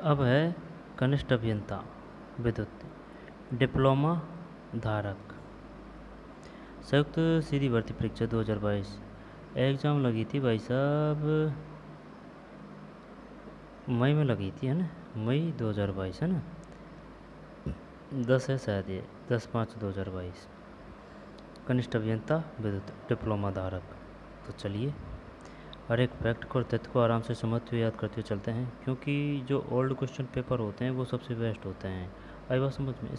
अब है कनिष्ठ अभियंता विद्युत डिप्लोमा धारक संयुक्त सीधी भर्ती परीक्षा 2022 एग्ज़ाम लगी थी भाई साहब, मई में लगी थी, है ना, मई 2022, है ना, 10 है शायद, ये 10/5/2022। कनिष्ठ अभियंता विद्युत डिप्लोमा धारक। तो चलिए हर एक फैक्ट को और तथ्य को आराम से समझते हुए याद करते हुए चलते हैं, क्योंकि जो ओल्ड क्वेश्चन पेपर होते हैं वो सबसे बेस्ट होते हैं। आई बात समझ में?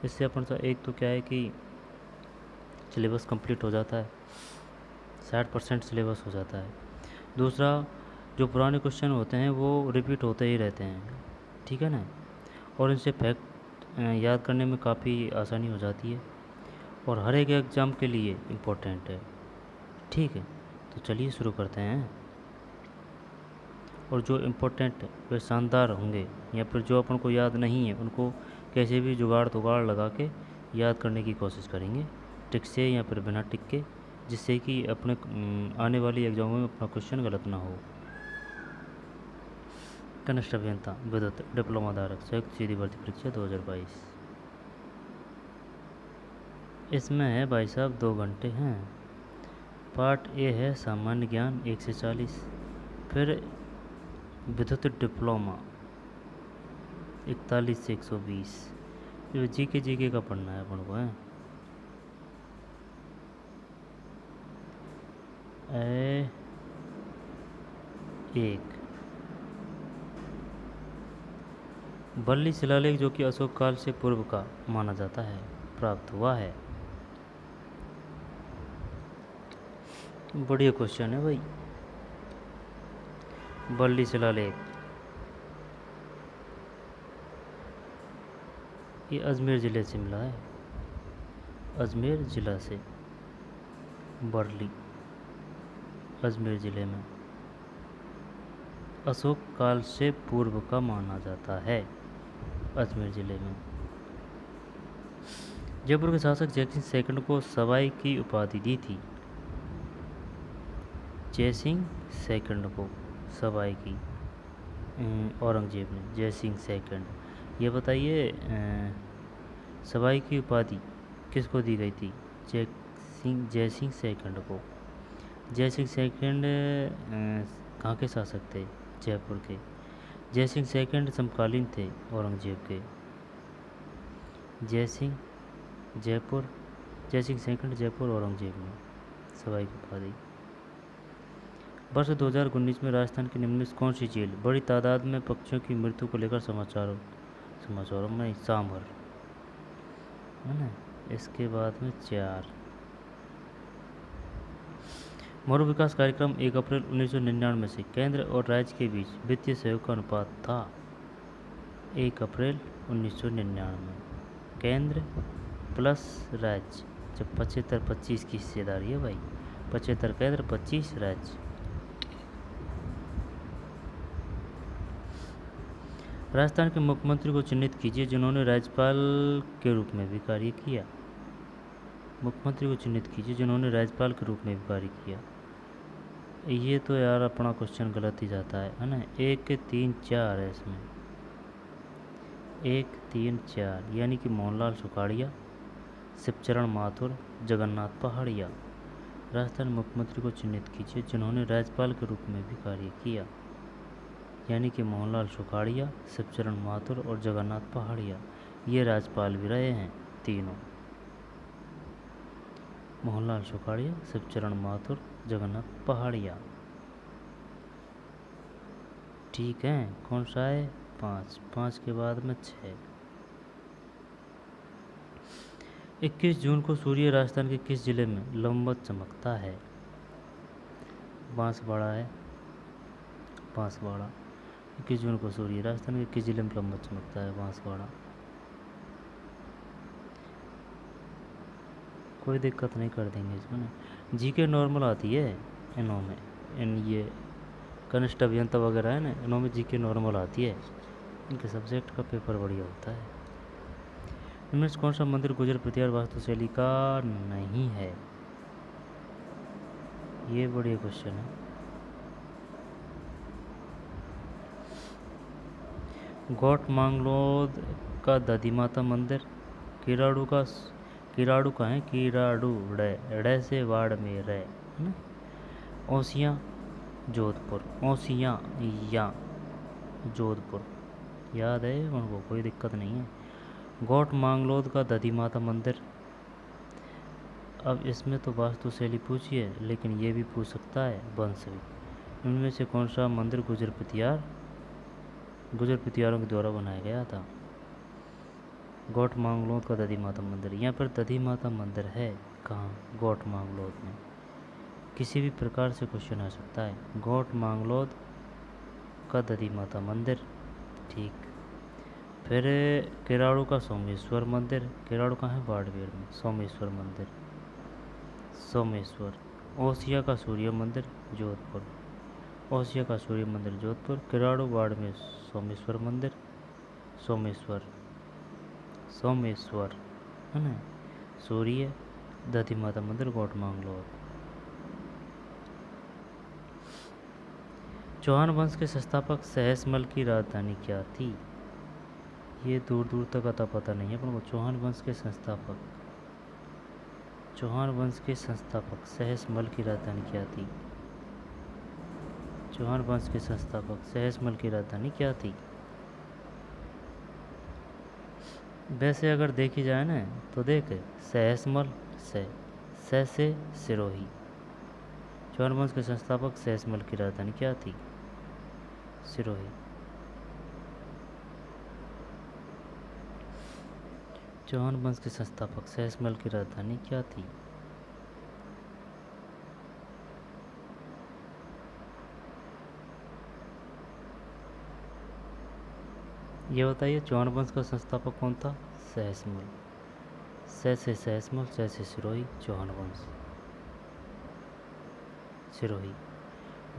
इससे अपन सा एक तो क्या है कि सिलेबस कंप्लीट हो जाता है, 60% सिलेबस हो जाता है। दूसरा, जो पुराने क्वेश्चन होते हैं वो रिपीट होते ही रहते हैं, ठीक है ना, और इनसे फैक्ट याद करने में काफ़ी आसानी हो जाती है और हर एक एग्ज़ाम के लिए इम्पोर्टेंट है, ठीक है। तो चलिए शुरू करते हैं। और जो इम्पोर्टेंट वे शानदार होंगे, या फिर जो अपन को याद नहीं है उनको कैसे भी जुगाड़ तुगाड़ लगा के याद करने की कोशिश करेंगे, टिक से या फिर बिना टिक के, जिससे कि अपने आने वाली एग्जामों में अपना क्वेश्चन गलत ना हो। कनिष्ठ अभियंता विद्युत डिप्लोमा धारक संयुक्त सीधी भर्ती परीक्षा 2022। इसमें है भाई साहब 2 घंटे हैं। पार्ट ए है सामान्य ज्ञान 1 से 40, फिर विद्युत डिप्लोमा 41 से 120। फिर जीके का पढ़ना है अपन को, है। एक बल्ली शिलालेख जो कि अशोक काल से पूर्व का माना जाता है प्राप्त हुआ है। बढ़िया क्वेश्चन है भाई। बल्ली शिलालेख ये अजमेर ज़िले से मिला है, अजमेर ज़िला से, बरली अजमेर ज़िले में, अशोक काल से पूर्व का माना जाता है, अजमेर ज़िले में। जयपुर के शासक जयसिंह सेकंड को सवाई की उपाधि दी थी। जयसिंह सेकंड को सवाई की औरंगजेब ने, जयसिंह सेकंड। ये बताइए सवाई की उपाधि किसको दी गई थी? जयसिंह सेकंड को। जयसिंह सेकंड कहाँ के शासक थे? जयपुर के। जयसिंह सेकंड समकालीन थे औरंगजेब के। जयसिंह जयपुर, जयसिंह सेकंड जयपुर औरंगजेब ने सवाई की उपाधि। वर्ष 2019 में राजस्थान की निम्नलिखित कौन सी झील बड़ी तादाद में पक्षियों की मृत्यु को लेकर समाचारों में सांभर, है ना। इसके बाद में 4 मरु विकास कार्यक्रम 1 अप्रैल 1999 से केंद्र और राज्य के बीच वित्तीय सहयोग का अनुपात था। 1 अप्रैल 1999 केंद्र प्लस राज्य, जब 75-25 की हिस्सेदारी है भाई, 75 केंद्र 25 राज्य। राजस्थान के मुख्यमंत्री को चिन्हित कीजिए जिन्होंने राज्यपाल के रूप में भी कार्य किया। मुख्यमंत्री को चिन्हित कीजिए जिन्होंने राज्यपाल के रूप में भी कार्य किया। ये तो यार अपना क्वेश्चन गलत ही जाता है ना। 1 3 4 है इसमें, 1 3 4, यानी कि मोहनलाल सुखाड़िया, शिवचरण माथुर, जगन्नाथ पहाड़िया। राजस्थान मुख्यमंत्री को चिन्हित कीजिए जिन्होंने राज्यपाल के रूप में भी कार्य किया, यानी कि मोहनलाल सुखाड़िया, शिवचरण माथुर और जगन्नाथ पहाड़िया। ये राज्यपाल भी रहे हैं तीनों, मोहनलाल सुखाड़िया, शिवचरण माथुर, जगन्नाथ पहाड़िया। ठीक है, कौन सा है? 5 के बाद में 6। 21 जून को सूर्य राजस्थान के किस जिले में लंबवत चमकता है? बांसवाड़ा है, बांसवाड़ा। 21 जून को सूर्य राजस्थान के किस जिले में लंबवत चमकता है? बांसवाड़ा। कोई दिक्कत नहीं, कर देंगे इसमें। जीके नॉर्मल आती है इनों में, इन ये कनिष्ठ अभियंता वगैरह है ना, इनों में जीके नॉर्मल आती है। इनके सब्जेक्ट का पेपर बढ़िया होता है। इनमें से कौन सा मंदिर गुजर प्रतिहार वास्तुशैली का नहीं है? ये बढ़िया क्वेश्चन है। गोट मांगलोद का दधी माता मंदिर। किराड़ू का किराड़ू का है किराड़ू ड़े से वाड़ में रे है ना। ओसियाँ जोधपुर, ओसियाँ या जोधपुर याद है उनको, कोई दिक्कत नहीं है। गोट मांगलोद का दधी माता मंदिर। अब इसमें तो वास्तुशैली पूछी है, लेकिन ये भी पूछ सकता है वंश भी। इनमें से कौन सा मंदिर गुजर पतियारों के द्वारा बनाया गया था? गोट मांगलोद का दधी माता मंदिर। यहाँ पर दधी माता मंदिर है कहाँ? गोट मांगलोद में। किसी भी प्रकार से क्वेश्चन आ सकता है। गोट मांगलोद का दधी माता मंदिर, ठीक। फिर किराड़ू का सोमेश्वर मंदिर। किराड़ू कहाँ है? बाड़मेर में। सोमेश्वर मंदिर, सोमेश्वर। ओसिया का सूर्य मंदिर जोधपुर, ओसिया का सूर्य मंदिर जोधपुर। किराड़ू बाड़मेर सोमेश्वर मंदिर, सोमेश्वर, सोमेश्वर है ना। सूर्य दधी माता मंदिर गोट मांगलोद। चौहान वंश के संस्थापक सहसमल की राजधानी क्या थी? ये दूर दूर तक अता पता नहीं है, पर वो चौहान वंश के संस्थापक सहसमल की राजधानी क्या थी? चौहान वंश के संस्थापक सहसमल की राजधानी क्या थी? वैसे अगर देखी जाए ना तो देख, सहसमल से सिरोही। चौहान वंश के संस्थापक सहसमल की राजधानी क्या थी? सिरोही। चौहान वंश के संस्थापक सहसमल की राजधानी क्या थी? ये बताइए, चौहान वंश का संस्थापक कौन था? सहसमल। से सहसमल, से सिरोही, चौहान वंश, सिरोही।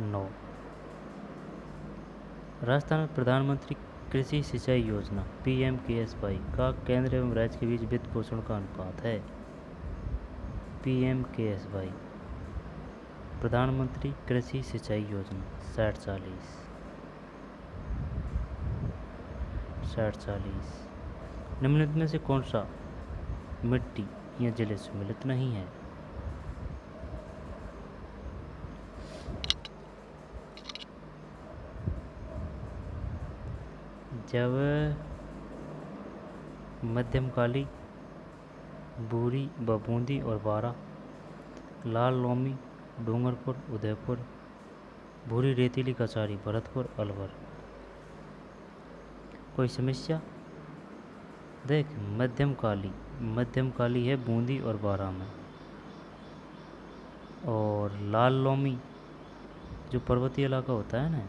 9। राजस्थान में प्रधानमंत्री कृषि सिंचाई योजना PMKSY का केंद्र एवं राज्य के बीच वित्त पोषण का अनुपात है। PMKSY प्रधानमंत्री कृषि सिंचाई योजना 60-40, 60-40। निम्नलिखित में से कौन सा मिट्टी या जल सम्मिलित नहीं है? जब मध्यम काली, भूरी बूंदी और बारा, लाल लोमी डूंगरपुर उदयपुर, भूरी रेतीली कचारी भरतपुर अलवर। कोई समस्या? देख, मध्यम काली है बूंदी और बारा में, और लाल लोमी जो पर्वतीय इलाका होता है ना,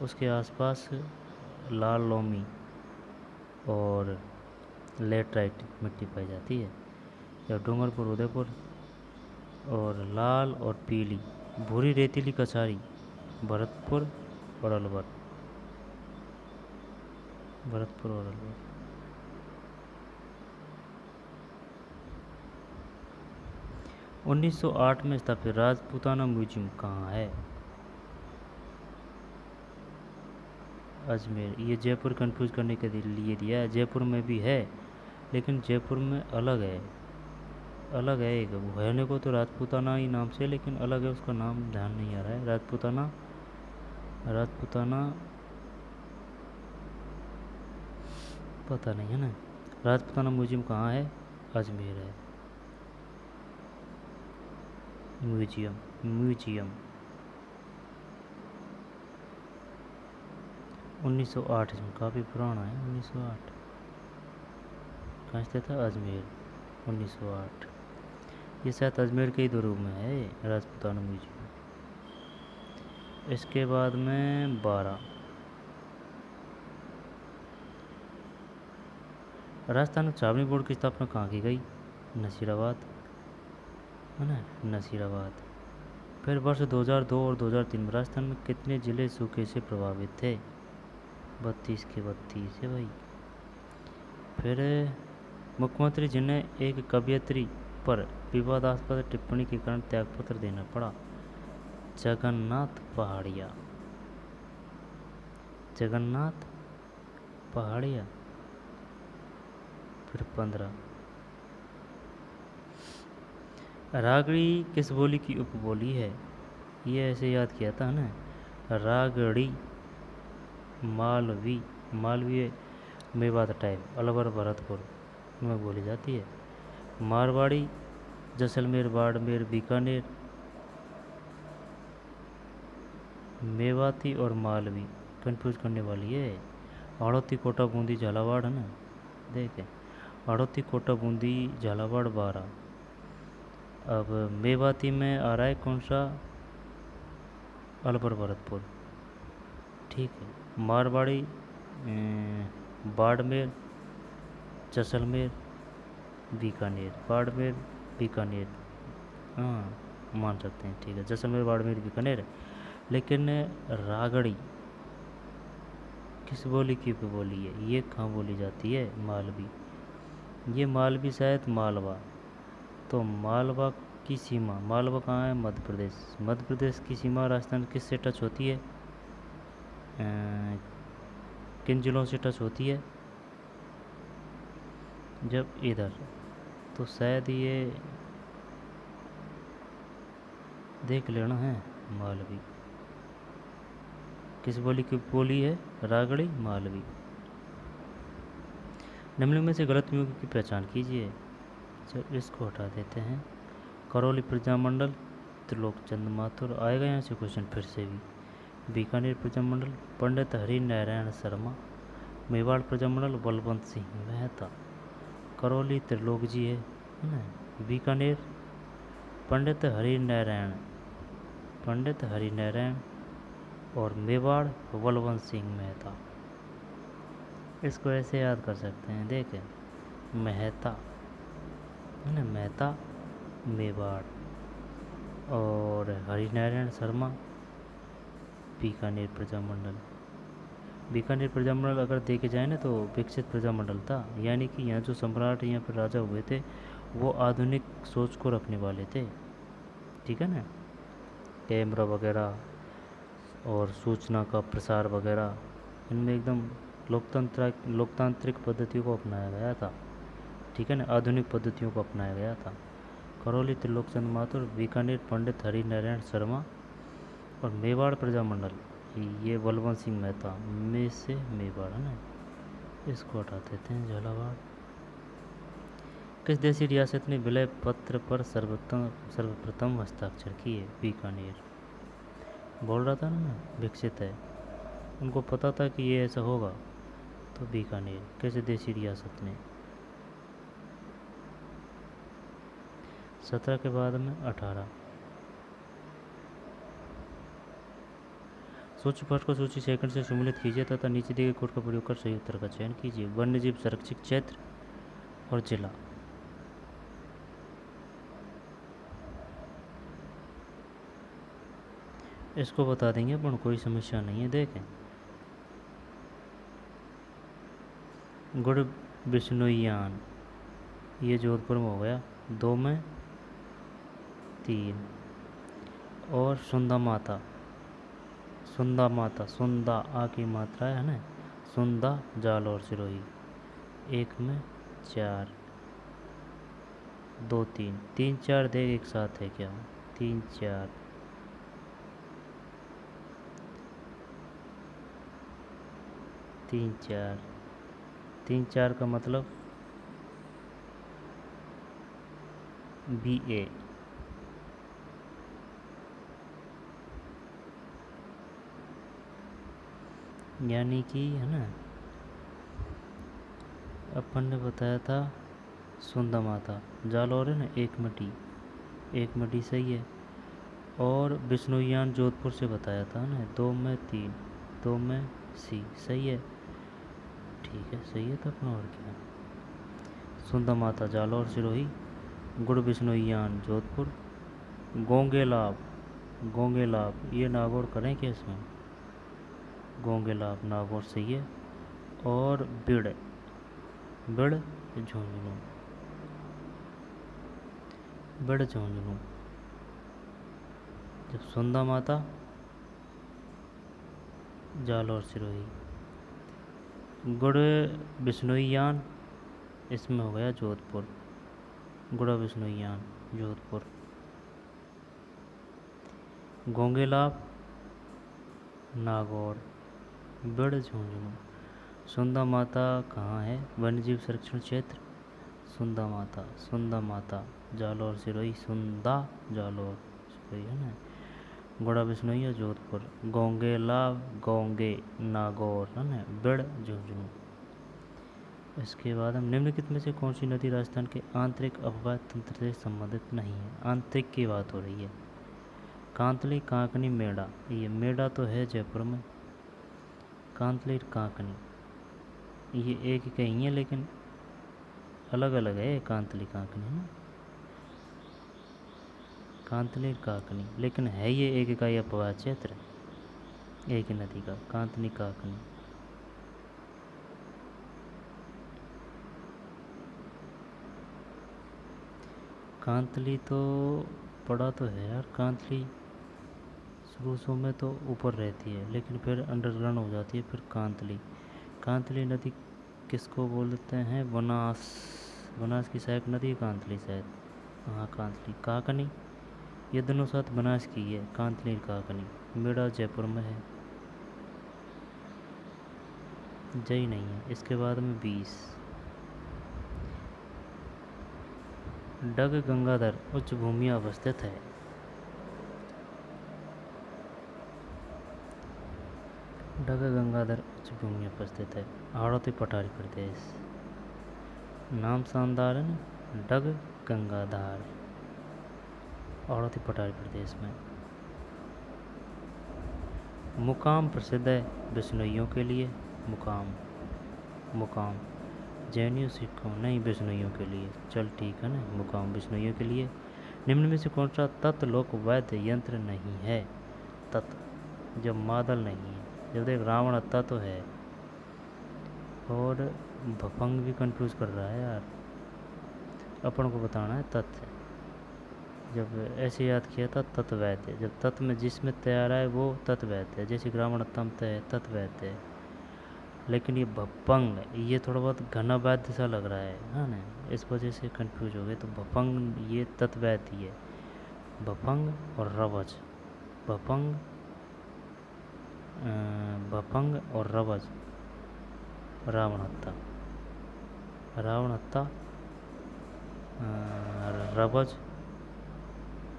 उसके आसपास लाल लोमी और लेटराइट मिट्टी पाई जाती है। या डूंगरपुर उदयपुर, और लाल और पीली भूरी रेतीली कचारी भरतपुर और अलवर, भरतपुर और अलवर। उन्नीस 1908 में स्थापित राजपूताना म्यूजियम कहाँ है? अजमेर। ये जयपुर कंफ्यूज करने के लिए दिया है। जयपुर में भी है, लेकिन जयपुर में अलग है, एक होने को तो राजपूताना ही नाम से, लेकिन अलग है, उसका नाम ध्यान नहीं आ रहा है। राजपूताना पता नहीं है ना। राजपूताना म्यूजियम कहाँ है? अजमेर है। म्यूजियम 1908, इसमें काफ़ी पुराना है। 1908 कहाँ स्थित था? अजमेर। 1908। ये शायद अजमेर के ही दो रूप में है राजपूताना म्यूजियम। इसके बाद में 12, राजस्थान में छावनी बोर्ड की स्थापना कहाँ की गई? नसीराबाद है ना, नसीराबाद। फिर वर्ष 2002 और 2003 में राजस्थान में कितने जिले सूखे से प्रभावित थे? 32 के 32 है भाई। फिर मुख्यमंत्री जिन्हें एक कवयित्री पर विवादास्पद टिप्पणी के कारण त्यागपत्र देना पड़ा? जगन्नाथ पहाड़िया, जगन्नाथ पहाड़िया, फिर 15। रागड़ी किस बोली की उपबोली है? ये ऐसे याद किया था ना, रागड़ी मालवी, मालवीय मेवात टाइप, अलवर भरतपुर में बोली जाती है। मारवाड़ी जैसलमेर, बाड़मेर, बीकानेर, मेवाती और मालवी कंफ्यूज करने वाली है। हाड़ौती, कोटा, बूंदी, झालावाड़ है ना, देखें हाड़ौती, कोटा, बूंदी, झालावाड़ 12। अब मेवाती में आ रहा है कौन सा? अलवर भरतपुर, ठीक है। मारवाड़ी बाड़मेर, जैसलमेर, बीकानेर, बाड़मेर, बीकानेर, हाँ मान सकते हैं, ठीक है। जैसलमेर, बाड़मेर, बीकानेर। लेकिन रागड़ी किस बोली की पे बोली है? ये कहाँ बोली जाती है? मालवी। ये मालवी शायद मालवा। तो मालवा की सीमा, मालवा कहाँ है? मध्य प्रदेश। मध्य प्रदेश की सीमा राजस्थान किससे टच होती है? किन जिलों से टच होती है? जब इधर, तो शायद ये देख लेना है। मालवी किस बोली की बोली है? रागड़ी, मालवी। निम्न में से गलत युग की पहचान कीजिए। चल इसको हटा देते हैं। करौली प्रजामंडल त्रिलोकचंद माथुर आएगा यहाँ से क्वेश्चन फिर से भी। बीकानेर प्रजामंडल पंडित हरि नारायण शर्मा। मेवाड़ प्रजामंडल बलवंत सिंह मेहता। करौली त्रिलोक जी है ना। बीकानेर पंडित हरि नारायण, पंडित हरि नारायण, और मेवाड़ बलवंत सिंह मेहता। इसको ऐसे याद कर सकते हैं, देखें मेहता है ना, मेहता मेवाड़, और हरिनारायण शर्मा बीकानेर प्रजामंडल। बीकानेर प्रजामंडल अगर देखे जाए ना तो विकसित प्रजामंडल था, यानी कि यहाँ जो सम्राट यहाँ पर राजा हुए थे वो आधुनिक सोच को रखने वाले थे, ठीक है ना। कैमरा वगैरह और सूचना का प्रसार वगैरह, इनमें एकदम लोकतांत्रिक पद्धतियों को अपनाया गया था, ठीक है ना, आधुनिक पद्धतियों को अपनाया गया था। करौली त्रिलोकचंद माथुर, बीकानेर पंडित हरि नारायण शर्मा, और मेवाड़ प्रजामंडल ये बलवंत सिंह मेहता में से मेवाड़ है ना, इसको हटा देते हैं। झालावाड़ किस देशी रियासत ने विलय पत्र पर सर्वप्रथम हस्ताक्षर किए? बीकानेर। बोल रहा था ना मैं, विकसित है, उनको पता था कि ये ऐसा होगा, तो बीकानेर। कैसे देशी रियासत ने? 17 के बाद में 18। सूची पाठ को सूची सेकंड से सम्मिलित कीजिए तथा नीचे दिए गए कोड का प्रयोग कर सही उत्तर का चयन कीजिए। वन्यजीव संरक्षित क्षेत्र और जिला। इसको बता देंगे अपन, कोई समस्या नहीं है। देखें गुड़ बिश्नोईयान, ये जोधपुर में हो गया 2 में 3। और सुंदा माता, सुंदा माता, सुंदा आ की मात्रा है ना, सुंदा जालौर सिरोही 1 में 4। 2 3 3 4 देख एक साथ है क्या? 3 4 3 4 3 4 का मतलब BA। यानी कि है ना, अपन ने बताया था सुंदा माता, जालौर है ना 1 में D, 1 में D सही है। और बिश्नोईयान जोधपुर से बताया था ना 2 में 3, 2 में C सही है, ठीक है सही है। तो अपना और क्या, सुंदा माता जालौर सिरोही, गुड़ बिश्नोईयान जोधपुर, गोंगेलाब, गोंगेलाब ये नागौर करें क्या इसमें? गोंगेलाब नागौर सही है। और बिड़, बिड़ झुंझुनू, बिड़ झुंझुनू। जब सुंदा माता जालौर सिरोही। गुड़ बिश्नोईयान, इसमें हो गया जोधपुर। गुड़ा बिश्नोईयान जोधपुर। गोंगेलाप नागौर। बिड़ झुंझुनू। सुंदा माता कहाँ है? वन्यजीव संरक्षण क्षेत्र सुंदा माता। सुंदा माता जालौर सिरोही। सुंदा जालौर सिरोही है ना। गुड़ा बिश्नोईया जोधपुर। गोंगेलाप गोंगे नागौर है ना। बिड़ झुंझुनू। इसके बाद हम निम्नलिखित में से कौन सी नदी राजस्थान के आंतरिक अपवाह तंत्र से संबंधित नहीं है? आंतरिक की बात हो रही है। कांतली, कांकनी, मेड़ा। ये मेड़ा तो है जयपुर में। कांतली कांकनी ये एक ही कहीं है, लेकिन अलग अलग है। कांतली कांकनी है ना। कांतली कांकनी, लेकिन है ये एक इकाई अपवाह क्षेत्र, एक ही नदी का। कांतली कांकनी। कांतली तो पड़ा तो है यार। कांतली शुरू में तो ऊपर रहती है, लेकिन फिर अंडरग्राउंड हो जाती है। फिर कांतली। कांतली नदी किसको बोलते हैं? बनास। बनास की सहायक नदी कांतली शायद। हाँ कांतली। काकनी ये दोनों साथ बनास की है। कांतली काकनी। मेड़ा जयपुर में है। जय नहीं है। इसके बाद में 20 डग गंगाधर उच्च भूमि अवस्थित है। डग गंगाधर उच्च भूमि अवस्थित है हाड़ौती पठारी प्रदेश। नाम शानदार है ना। डग गंगाधार हाड़ौती पठारी प्रदेश में। मुकाम प्रसिद्ध है बिश्नोइयों के लिए। मुकाम। मुकाम जैनियों सिखों नहीं, बिश्नोइयों के लिए। चल ठीक है ना। मुकाम बिश्नोइयों के लिए। निम्न में से कौन सा तत् लोक वैद्य यंत्र नहीं है? तत् जब मादल नहीं है। जब देख रावण हत्ता तो है, और भफंग भी कंफ्यूज कर रहा है यार। अपन को बताना है तथ्य। जब ऐसे याद किया था तत्वैद्य, जब तत्व में जिसमें तैयार है वो तत्वैद्य है। जैसे ग्रामीण तमत है तत्वैद्य है। लेकिन ये भफंग ये थोड़ा बहुत घना वैद्य सा लग रहा है ना। इस वजह से कंफ्यूज हो गए। तो भफंग ये तत्वैद्य है। भफंग और रवज। भफंग भफंग और रवज। रावण हत्ता। रावण हत्ता रवज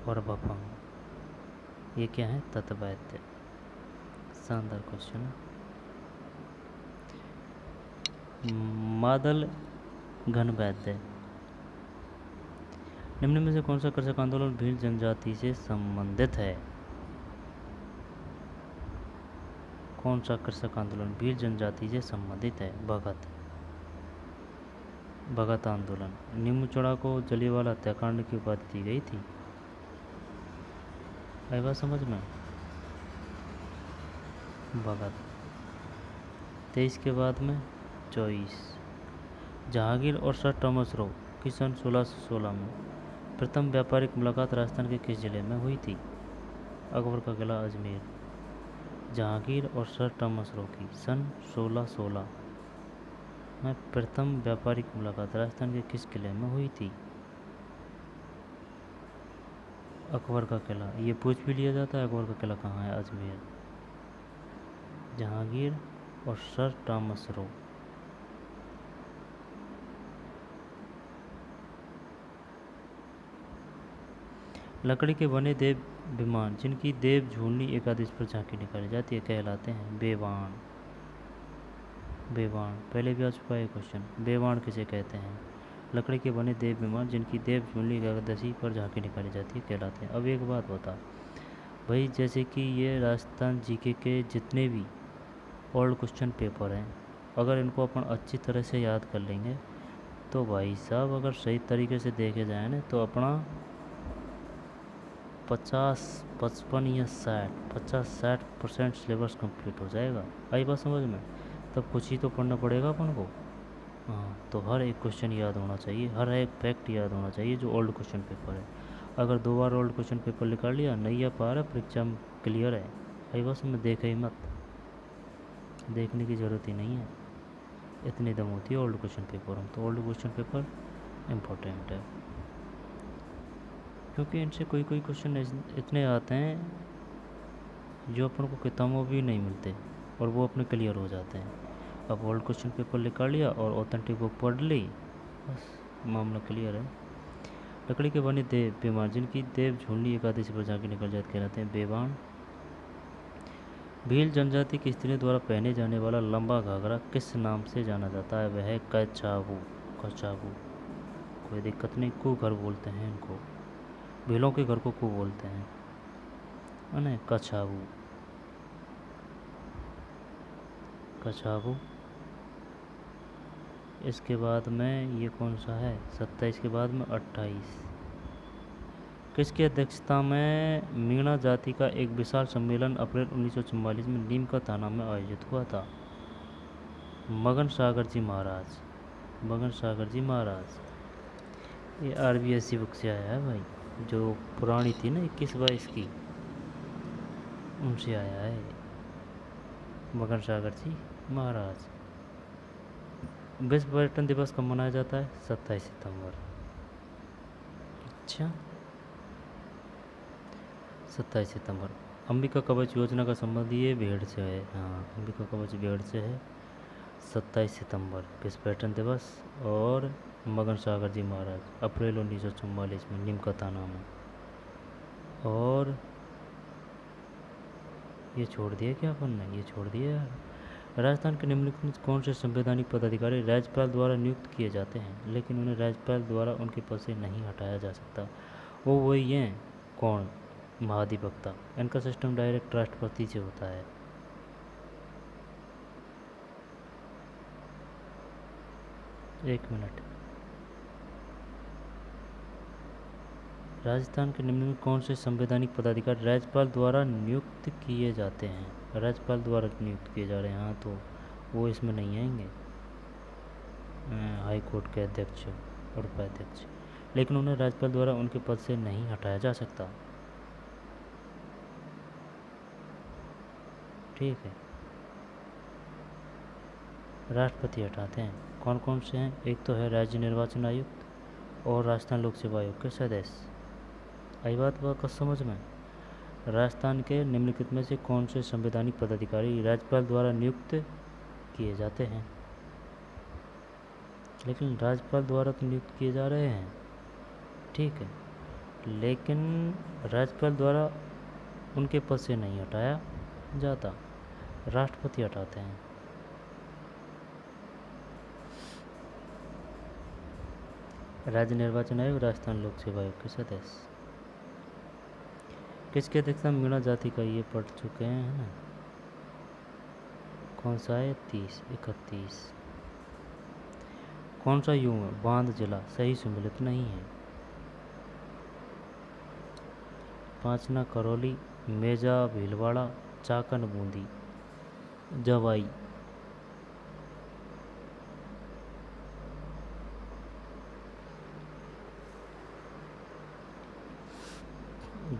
और भफंग ये क्या है? तत्वैद्य। शानदार क्वेश्चन। मादल घन वैद्य। निम्न में से कौन सा कृषक आंदोलन भील जनजाति से संबंधित है? कौन सा कृषक आंदोलन भील जनजाति से संबंधित है? भगत। भगत आंदोलन। नीमू चौड़ा को जलियांवाला हत्याकांड की उपाधि दी गई थी। आई बात समझ में? भगत। 23 के बाद में 24 जहांगीर और सर थॉमस रो की सन 1616 में प्रथम व्यापारिक मुलाकात राजस्थान के किस जिले में हुई थी? अकबर का किला अजमेर। जहांगीर और सर थॉमस रो की सन 1616 में प्रथम व्यापारिक मुलाकात राजस्थान के किस किले में हुई थी? अकबर का किला। ये पूछ भी लिया जाता है अकबर का किला कहाँ है? अजमेर। जहांगीर और सर थॉमस रो। लकड़ी के बने देव विमान जिनकी देव झूलनी एकादश पर झांकी निकाली जाती है कहलाते हैं बेवाण। बेवाण पहले भी आ चुका है क्वेश्चन। बेवाण किसे कहते हैं? लकड़ी के बने देव विमान जिनकी देव झूलनी एकादशी पर झांकी निकाली जाती है कहलाते हैं। अब एक बात बता भाई, जैसे कि ये राजस्थान जीके के जितने भी ओल्ड क्वेश्चन पेपर हैं, अगर इनको अपन अच्छी तरह से याद कर लेंगे तो भाई साहब, अगर सही तरीके से देखे जाए ना तो अपना 50 55 या 50-60% सिलेबस कंप्लीट हो जाएगा। आई बात समझ में? तब कुछ ही तो पढ़ना पड़ेगा अपन को। हाँ, तो हर एक क्वेश्चन याद होना चाहिए, हर एक फैक्ट याद होना चाहिए जो ओल्ड क्वेश्चन पेपर है। अगर 2 बार ओल्ड क्वेश्चन पेपर निकाल लिया, नहीं आ पा रहा, परीक्षा में क्लियर है। आई बात समझ? देखे ही मत, देखने की ज़रूरत ही नहीं है। इतनी दम होती है ओल्ड क्वेश्चन पेपर में। तो ओल्ड क्वेश्चन पेपर इम्पोर्टेंट है, क्योंकि इनसे कोई कोई क्वेश्चन इतने आते हैं जो अपन को किताबों भी नहीं मिलते, और वो अपने क्लियर हो जाते हैं। अब ओल्ड क्वेश्चन पेपर निकाल लिया और ऑथेंटिक बुक पढ़ ली, बस मामला क्लियर है। लकड़ी के बने देव बेमान, जिनकी देव झूलनी एकादशी पर जाके निकल जाते कहलाते हैं बेबान। भील जनजाति की स्त्रियों द्वारा पहने जाने वाला लंबा घाघरा किस नाम से जाना जाता है? वह है कछाबू। कछाबू, कोई दिक्कत नहीं, कु घर बोलते हैं इनको, भीलों के घर को कु बोलते हैं, है ना, कछाबू। कछाबू। इसके बाद में ये कौन सा है? 27 के बाद में 28। किसकी अध्यक्षता में मीणा जाति का एक विशाल सम्मेलन अप्रैल 1944 में नीम का थाना में आयोजित हुआ था? मगन सागर जी महाराज। मगन सागर जी महाराज। ये RBSC बुक से आया है भाई, जो पुरानी थी ना 21-22 की, उनसे आया है मगन सागर जी महाराज। विश्व पर्यटन दिवस कब मनाया जाता है? 27 सितंबर। अच्छा, 27 सितंबर। अंबिका कवच योजना का संबंध ये भेड़ से है। हाँ, अंबिका कवच भेड़ से है। 27 सितंबर विश्व पर्यटन दिवस, और मगन सागर जी महाराज अप्रैल 1944 में नीम का थाना में। और ये छोड़ दिया क्या अपन ने? ये छोड़ दिया यार। राजस्थान के निम्नलिखित में कौन से संवैधानिक पदाधिकारी राज्यपाल द्वारा नियुक्त किए जाते हैं, लेकिन उन्हें राज्यपाल द्वारा उनके पद से नहीं हटाया जा सकता? वो वही हैं, कौन? महाधिवक्ता। इनका सिस्टम डायरेक्ट राष्ट्रपति से होता है। एक मिनट। राजस्थान के निम्न में कौन से संवैधानिक पदाधिकारी राज्यपाल द्वारा नियुक्त किए जाते हैं? राज्यपाल द्वारा नियुक्त किए जा रहे हैं, हाँ, तो वो इसमें नहीं आएंगे। हाई कोर्ट के अध्यक्ष और उपाध्यक्ष, लेकिन उन्हें राज्यपाल द्वारा उनके पद से नहीं हटाया जा सकता। ठीक है, राष्ट्रपति हटाते हैं। कौन कौन से हैं? एक तो है राज्य निर्वाचन आयुक्त और राजस्थान लोक सेवा आयोग के सदस्य। आई बात समझ में? राजस्थान के निम्नलिखित में से कौन से संवैधानिक पदाधिकारी राज्यपाल द्वारा नियुक्त किए जाते हैं? लेकिन राज्यपाल द्वारा तो नियुक्त किए जा रहे हैं, ठीक है, लेकिन राज्यपाल द्वारा उनके पद से नहीं हटाया जाता, राष्ट्रपति हटाते हैं। राज्य निर्वाचन आयोग, राजस्थान लोक सेवा आयोग के सदस्य। किसकी अध्यक्षता में मीणा जाति का, ये पढ़ चुके हैं, है ना? कौन सा है? 30, 31। कौन सा यूं है? बांध जिला सही सम्मिलित नहीं है। पांचना, करौली, मेजा, भीलवाड़ा, चाकन, बूंदी, जवाई।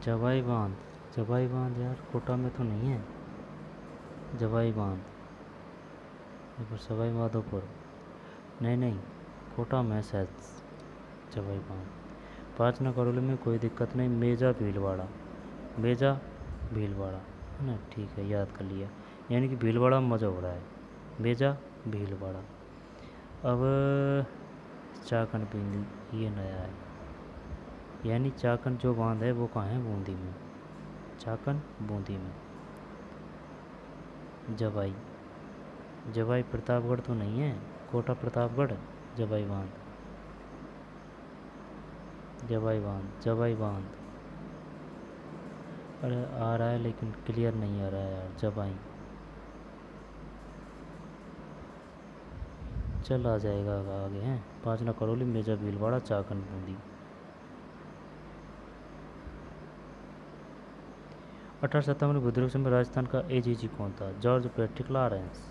जवाई बांध। जवाई बांध यार कोटा में तो नहीं है। जवाई बांध, फिर सवाई माधोपुर, नहीं नहीं, कोटा में शायद जवाई बांध। पांचना करौली में कोई दिक्कत नहीं। मेजा भीलवाड़ा, मेजा भीलवाड़ा, है ना, ठीक है, याद कर लिया। यानी कि भीलवाड़ा में मज़ा हो रहा है, मेजा भीलवाड़ा। अब चाकन बूंदी, ये नया है, यानी चाकन जो बांध है वो कहाँ है? बूंदी में। चाकन बूंदी में। जवाई, जवाई प्रतापगढ़ तो नहीं है, कोटा प्रतापगढ़, जवाई बांध, जवाई बांध, जवाई बांध। अरे आ रहा है लेकिन क्लियर नहीं आ रहा है यार, जवाई। चल आ जाएगा आगे हैं। पांचना करौली, मेजा भीलवाड़ा, चाकन बूंदी। 1857 में विद्रोह में राजस्थान का AGG कौन था? George Patrick Lawrence.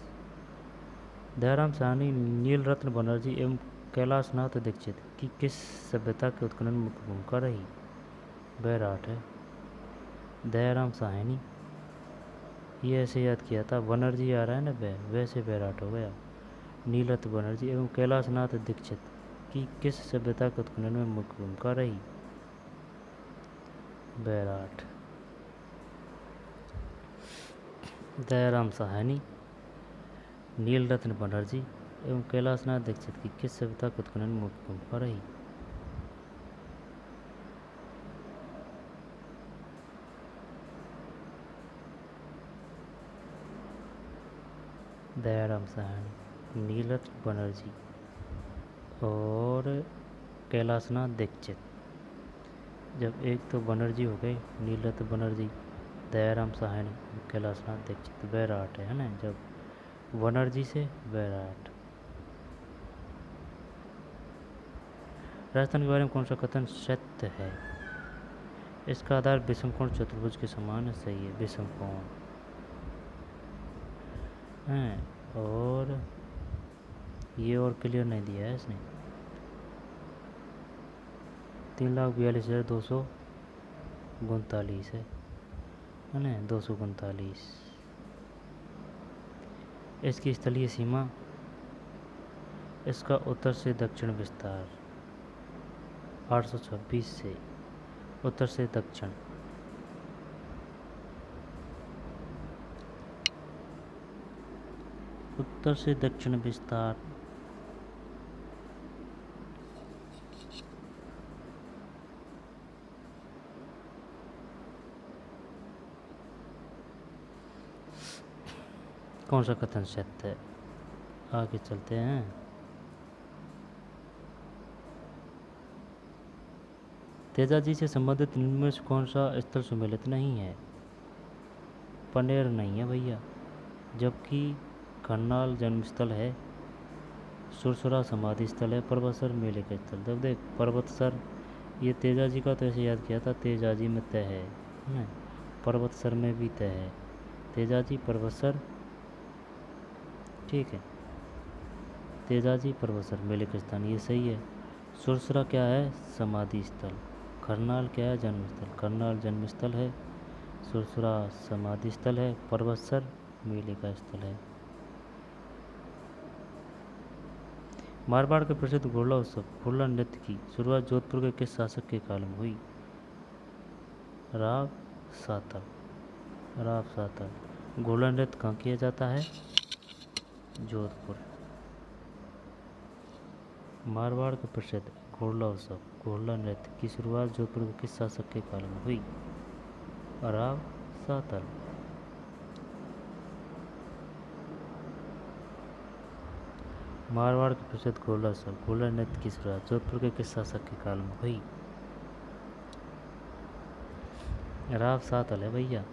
Dayaram Sahni, Nilratna Banerjee एवं कैलाशनाथ दीक्षित की किस सभ्यता के उत्खनन में मुख्य भूमिका रही? बैराट है। दयाराम साहनी, ये ऐसे याद किया था, बनर्जी आ रहा है ना, वैसे बैराट हो गया। नीलत बनर्जी एवं कैलाशनाथ दीक्षित की किस सभ्यता के उत्खनन में मुख्य भूमिका रही? बैराट। दयाराम साहनी, नीलरत्न बनर्जी एवं कैलाशनाथ दीक्षित की किस सभ्यता के उत्खनन में मुख्य भूमिका रही? दयाराम साहनी, नीलरत्न बनर्जी और कैलाशनाथ दीक्षित। जब एक तो बनर्जी हो गए, नीलरत्न बनर्जी, दयाराम साहनी, कैलाशनाथ दीक्षित, बैराट है ना। जब बनर्जी से बैराट। राजस्थान के बारे में कौन सा कथन सत्य है? इसका आधार विषमकोण चतुर्भुज के समान है, सही है, विषमकोण है। और ये और क्लियर नहीं दिया है इसने। 3,42,239 है ना, 239। इसकी स्थलीय सीमा, इसका उत्तर से दक्षिण विस्तार 826 से उत्तर से दक्षिण। उत्तर से दक्षिण विस्तार। कौन सा कथन सत्य है? आगे चलते हैं। तेजाजी से संबंधित निम्न में से कौन सा स्थल सुमेलित नहीं है? पनेर नहीं है भैया, जबकि करनाल जन्मस्थल है, सुरसुरा समाधि स्थल है, पर्वतसर मेले का स्थल। जब देख पर्वतसर, ये तेजाजी का तो ऐसे याद किया था, तेजाजी में तय है ना, पर्वतसर में भी तय है, तेजाजी पर्वतसर, ठीक है, तेजाजी पर्वतसर मेले का स्थान, ये सही है। सुरसुरा क्या है? समाधि स्थल। करनाल क्या है? जन्मस्थल। करनाल जन्मस्थल है, सुरसुरा समाधि स्थल है, पर्वतसर मेले का स्थल है। मारवाड़ के प्रसिद्ध घोड़ा उत्सव घोड़ा नृत्य की शुरुआत जोधपुर के किस शासक के काल में हुई? राव सातल। राव सातल। घोड़ा नृत्य कहाँ किया जाता है? जोधपुर। मारवाड़ के प्रसिद्ध घोड़ा उत्सव घोड़ा नृत्य की शुरुआत जोधपुर के किस शासक के काल में हुई? राव सातल। मारवाड़ के प्रसिद्ध घोड़ा उत्सव घोड़ा नृत्य की शुरुआत जोधपुर के किस शासक के काल में हुई? राव सातल है भैया।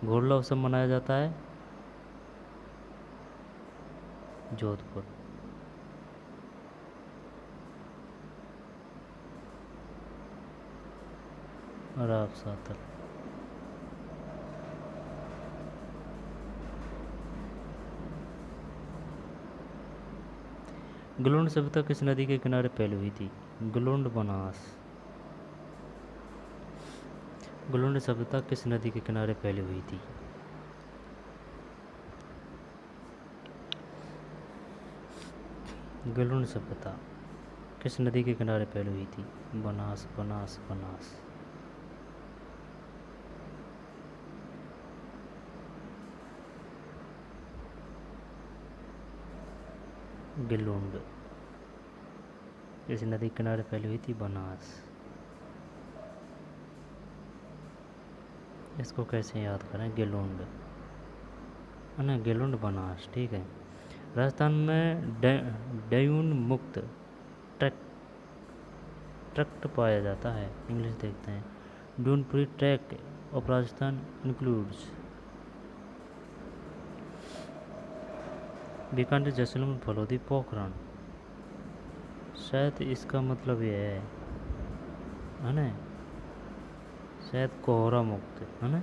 घोड़ा उत्सव मनाया जाता है जोधपुर। राव सातल। गलुंड सभ्यता किस नदी के किनारे फैली हुई थी? गलुंड बनास। गलुंड सभ्यता किस नदी के किनारे फैली हुई थी? गलुंड सभ्यता किस नदी के किनारे फैली हुई थी? बनास बनास बनास। गलुंड इस नदी के किनारे फैली हुई थी, बनास। इसको कैसे याद करें? गेलुंड है ना, गेलुंड बनास, ठीक है। राजस्थान में ड्यून मुक्त ट्रैक्ट पाया जाता है। इंग्लिश देखते हैं। Dune free track of Rajasthan includes Bikaner, Jaisalmer, Phalodi, Pokhran. शायद इसका मतलब ये है ना, शायद कोहरा मुक्त है ना,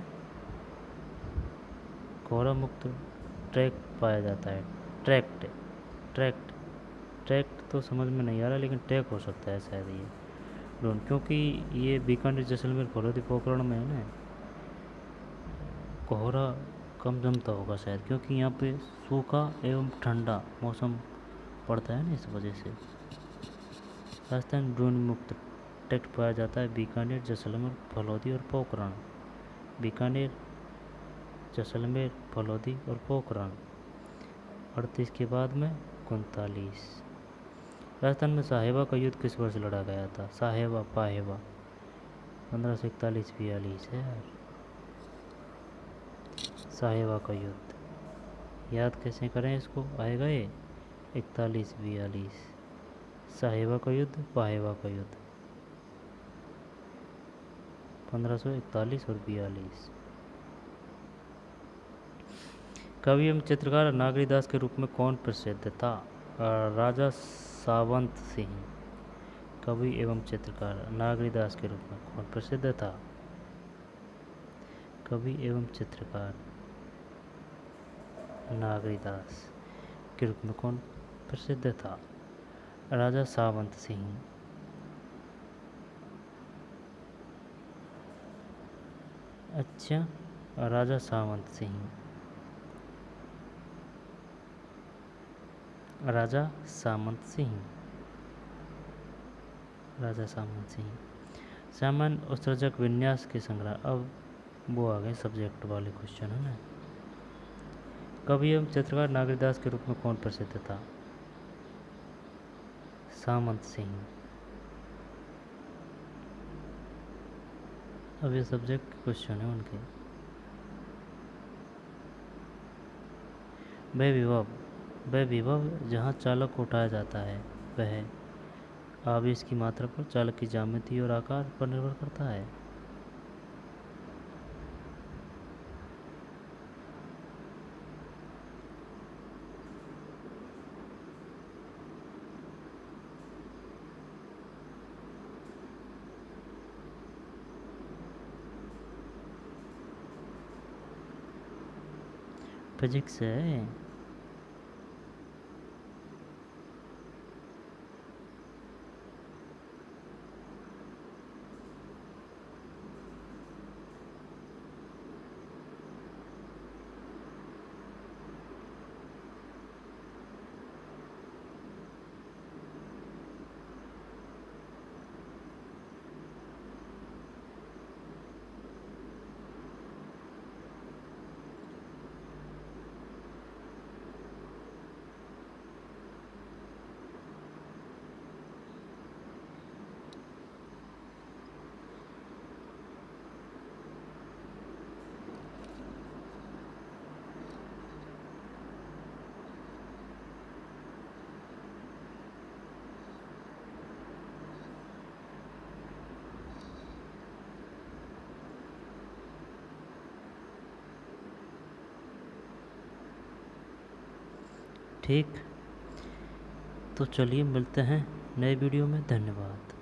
कोहरा मुक्त ट्रैक पाया जाता है। ट्रैक्ट ट्रैक्ट ट्रैक्ट तो समझ में नहीं आ रहा, लेकिन ट्रैक हो सकता है शायद ये ड्रोन, क्योंकि ये बीकानेर, जैसलमेर, फलोदी, पोखरण में है ना, कोहरा कम जमता होगा शायद, क्योंकि यहाँ पे सूखा एवं ठंडा मौसम पड़ता है ना, इस वजह से। राजस्थान में ड्रोन मुक्त टेक्ट पाया जाता है बीकानेर, जैसलमेर, फलौदी और पोखरण। बीकानेर, जैसलमेर, फलौदी और पोखरण। 38 के बाद में 39। राजस्थान में साहेबा का युद्ध किस वर्ष लड़ा गया था? साहेबा पाहेबा 1541-42 है यार। साहेबा का युद्ध याद कैसे करें इसको, आएगा ये 41-42। साहेबा का युद्ध, पाहेबा का युद्ध 1541 और 42। कवि एवं चित्रकार नागरीदास के रूप में कौन प्रसिद्ध था? राजा सावंत सिंह। कवि एवं चित्रकार नागरीदास के रूप में कौन प्रसिद्ध था? कवि एवं चित्रकार नागरीदास के रूप में कौन प्रसिद्ध था? राजा सावंत सिंह। अच्छा, राजा सावंत सिंह। राजा सामंत सिंह। राजा सामंत सिंह। सामान्य उत्सर्जक विन्यास के संग्रह, अब वो आ गए सब्जेक्ट वाले क्वेश्चन है ना। कवि एवं चित्रकार नागरीदास के रूप में कौन प्रसिद्ध था? सामंत सिंह। अब ये सब्जेक्ट क्वेश्चन है उनके। वह विभव जहाँ चालक को उठाया जाता है वह आवेश की मात्रा पर, चालक की ज्यामिति और आकार पर निर्भर करता है। फिजिक्स है। ठीक, तो चलिए मिलते हैं नए वीडियो में। धन्यवाद।